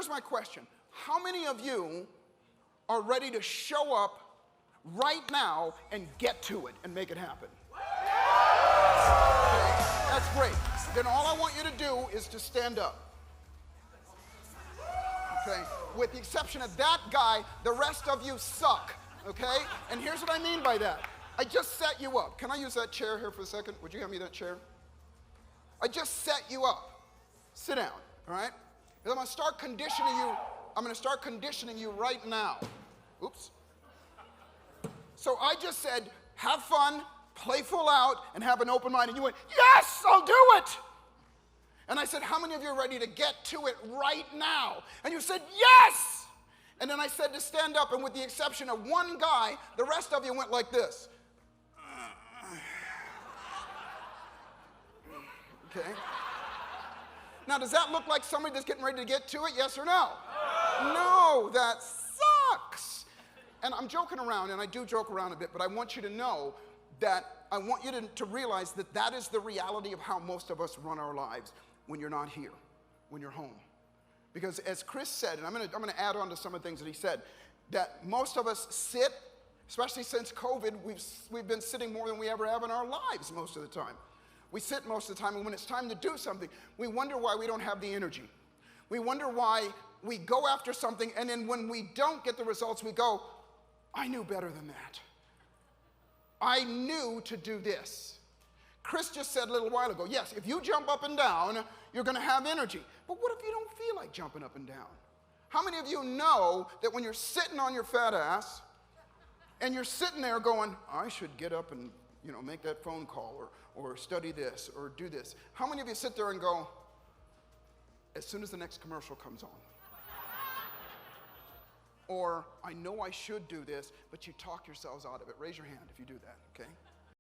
here's my question. How many of you are ready to show up right now and get to it and make it happen? Okay, that's great. Then all I want you to do is to stand up. Okay? With the exception of that guy, the rest of you suck. Okay? And here's what I mean by that. I just set you up. Can I use that chair here for a second? Would you hand me that chair? I just set you up. Sit down, all right? And I'm going to start conditioning you. I'm going to start conditioning you right now. Oops. So I just said, have fun, play full out, and have an open mind. And you went, yes, I'll do it. And I said, how many of you are ready to get to it right now? And you said, yes. And then I said to stand up, and with the exception of one guy, the rest of you went like this. Okay. Now, does that look like somebody that's getting ready to get to it, yes or no? No, that sucks. And I'm joking around, and I do joke around a bit, but I want you to know that I want you to realize that that is the reality of how most of us run our lives when you're not here, when you're home. Because as Chris said, and I'm going to add on to some of the things that he said, that most of us sit, especially since COVID, we've been sitting more than we ever have in our lives most of the time. We sit most of the time, and when it's time to do something, we wonder why we don't have the energy. We wonder why we go after something, and then when we don't get the results, we go, I knew better than that. I knew to do this. Chris just said a little while ago, yes, if you jump up and down, you're going to have energy. But what if you don't feel like jumping up and down? How many of you know that when you're sitting on your fat ass, and you're sitting there going, I should get up and make that phone call, or study this, or do this. How many of you sit there and go, as soon as the next commercial comes on? Or, I know I should do this, but you talk yourselves out of it. Raise your hand if you do that, okay?